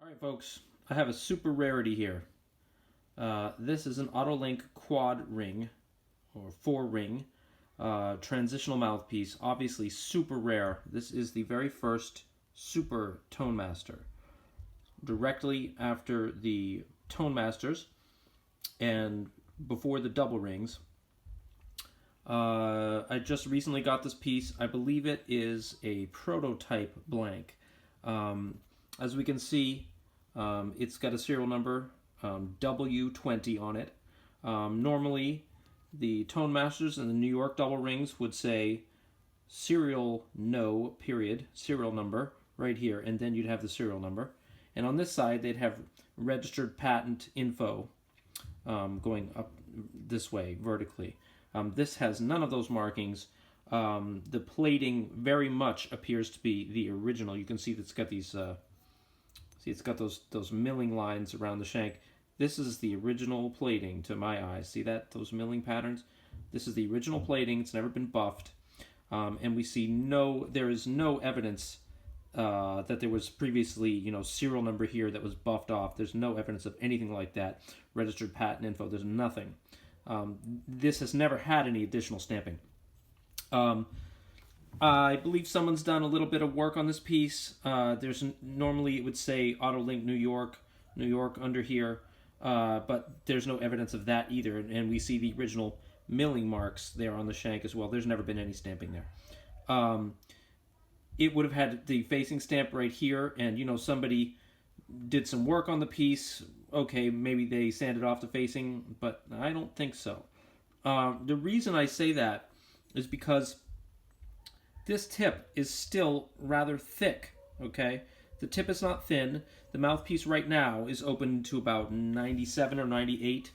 All right, folks, I have a super rarity here. This is an Otto quad ring, or 4-ring, transitional mouthpiece. Obviously super rare. This is the very first super Tone Master. Directly after the Tone Masters and before the double rings. I just recently got this piece. I believe it is a prototype blank. As we can see, it's got a serial number, W20 on it. Normally, the Tone Masters and the New York double rings would say serial no, period, serial number, right here, and then you'd have the serial number. And on this side, they'd have registered patent info going up this way, vertically. This has none of those markings. The plating very much appears to be the original. You can see that it's got these, it's got those milling lines around the shank. This is the original plating to my eyes. See that, those milling patterns? This is the original plating. It's never been buffed. And we see there is no evidence that there was previously, serial number here that was buffed off. There's no evidence of anything like that. Registered patent info, there's nothing. This has never had any additional stamping. I believe someone's done a little bit of work on this piece. Normally it would say Otto New York under here, but there's no evidence of that either. And we see the original milling marks there on the shank as well. There's never been any stamping there. It would have had the facing stamp right here, and somebody did some work on the piece. Okay, maybe they sanded off the facing, but I don't think so. The reason I say that is because this tip is still rather thick, okay? The tip is not thin. The mouthpiece right now is open to about 97 or 98,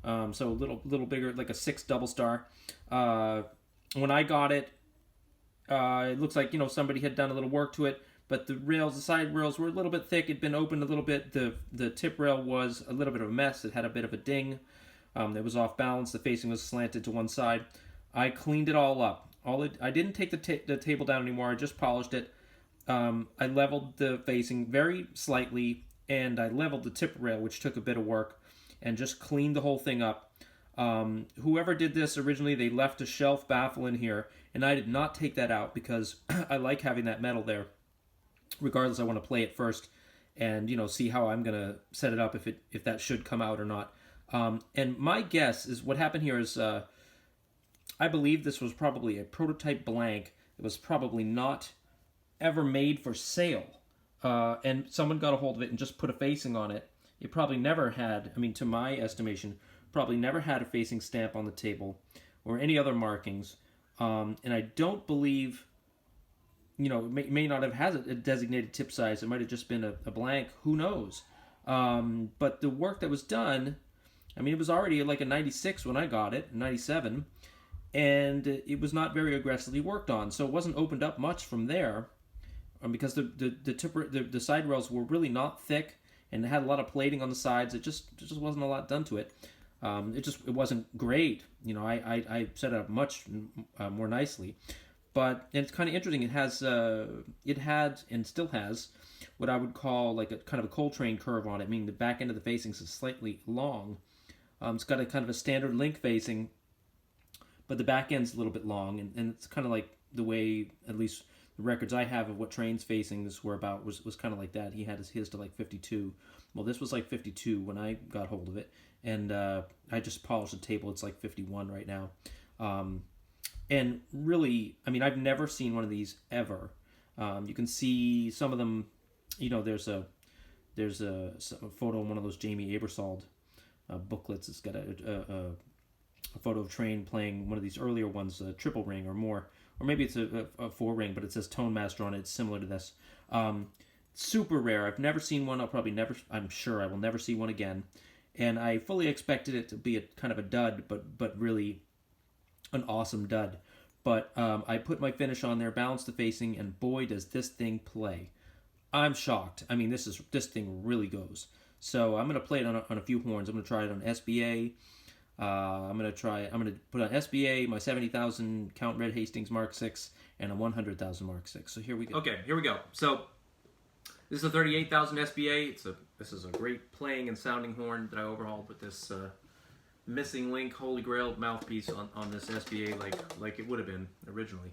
so a little bigger, like a 6 double star. When I got it, it looks like, somebody had done a little work to it, but the side rails were a little bit thick. It'd been opened a little bit. The tip rail was a little bit of a mess. It had a bit of a ding. It was off balance. The facing was slanted to one side. I cleaned it all up. I didn't take the table down anymore. I just polished it. I leveled the facing very slightly, and I leveled the tip rail, which took a bit of work, and just cleaned the whole thing up. Whoever did this originally, they left a shelf baffle in here, and I did not take that out because I like having that metal there. Regardless, I want to play it first and see how I'm gonna set it up, if that should come out or not. And my guess is what happened here is I believe this was probably a prototype blank. It was probably not ever made for sale, and someone got a hold of it and just put a facing on it. It probably never had, to my estimation, probably never had a facing stamp on the table or any other markings. And I don't believe, it may not have had a designated tip size. It might have just been a blank. Who knows? But the work that was done, it was already like a 96 when I got it, 97, and it was not very aggressively worked on. So it wasn't opened up much from there, because the side rails were really not thick, and it had a lot of plating on the sides. It just wasn't a lot done to it. It wasn't great. I set it up much more nicely. But it's kind of interesting. It had and still has what I would call like a kind of a Coltrane curve on it, meaning the back end of the facings is slightly long. It's got a kind of a standard link facing, but the back end's a little bit long, and it's kind of like the way, at least the records I have of what Trane's facings were about was kind of like that. He had his to like 52. Well, this was like 52 when I got hold of it, and I just polished the table. It's like 51 right now. And really, I've never seen one of these ever. You can see some of them. There's a photo in one of those Jamie Aebersold booklets. It's got a photo of Trane playing one of these earlier ones, a triple ring or more, or maybe it's a 4-ring, but it says Tone Master on it. It's similar to this. Super rare. I've never seen one. I'm sure I will never see one again. And I fully expected it to be a kind of a dud, but really an awesome dud. But I put my finish on there, balanced the facing, and boy, does this thing play. I'm shocked. This thing really goes. So I'm going to play it on a few horns. I'm going to try it on SBA. I'm going to put on SBA, my 70,000 Count Red Hastings Mark 6, and a 100,000 Mark 6. So here we go. Okay, here we go. So This is a 38,000 SBA. This is a great playing and sounding horn that I overhauled with this missing link Holy Grail mouthpiece on this SBA like it would have been originally.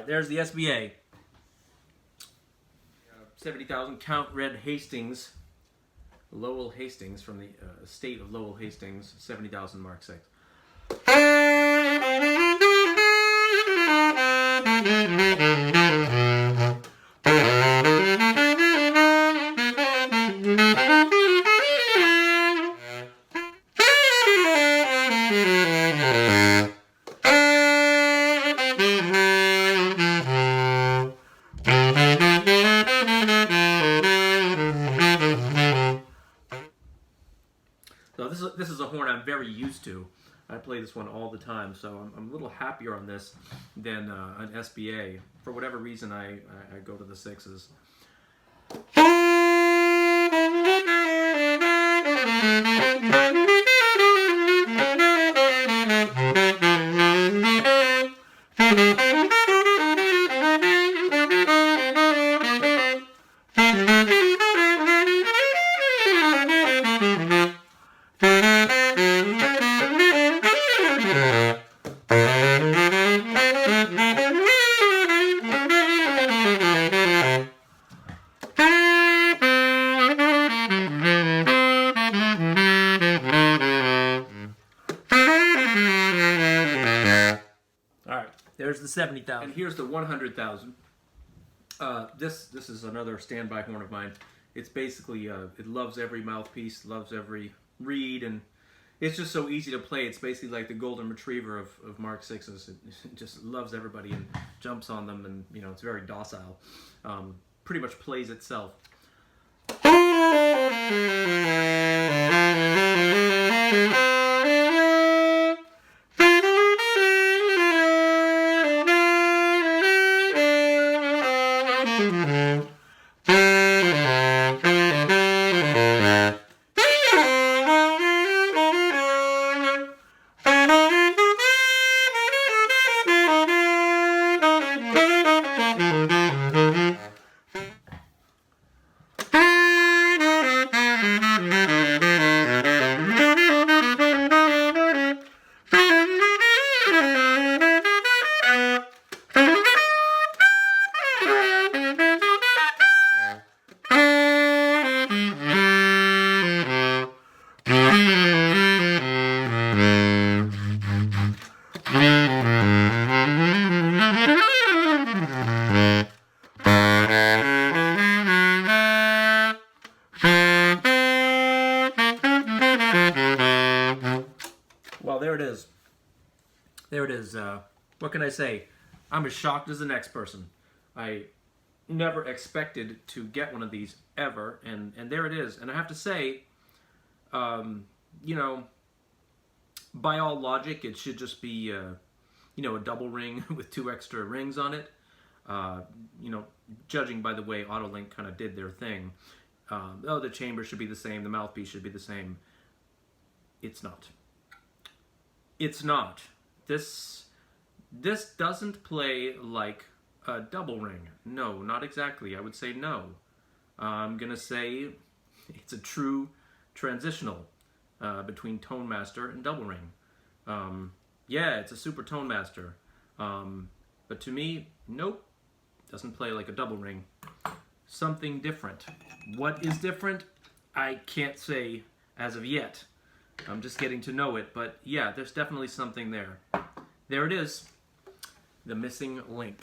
There's the SBA. 70,000 Count Red Hastings. Lowell Hastings from the estate of Lowell Hastings. 70,000 Mark 6. So this is a horn I'm very used to. I play this one all the time, so I'm a little happier on this than an SBA. For whatever reason, I go to the 6s. There's the 70,000. And here's the 100,000. This is another standby horn of mine. It's basically, it loves every mouthpiece, loves every reed, and it's just so easy to play. It's basically like the golden retriever of Mark 6s. It just loves everybody and jumps on them, and you know, it's very docile. Pretty much plays itself. Well, there it is. There it is. What can I say? I'm as shocked as the next person. I never expected to get one of these ever, and there it is. And I have to say, you know, by all logic, it should just be, you know, a double ring with 2 extra rings on it. You know, judging by the way Otto Link kind of did their thing. Oh, the chamber should be the same, the mouthpiece should be the same. It's not. It's not. This doesn't play like a double ring. No, not exactly. I would say no. I'm gonna say it's a true transitional. between Tone Master and Double Ring. Yeah, it's a super Tone Master. But to me, nope, doesn't play like a Double Ring. Something different. What is different? I can't say as of yet. I'm just getting to know it, but yeah, there's definitely something there. There it is, the missing link.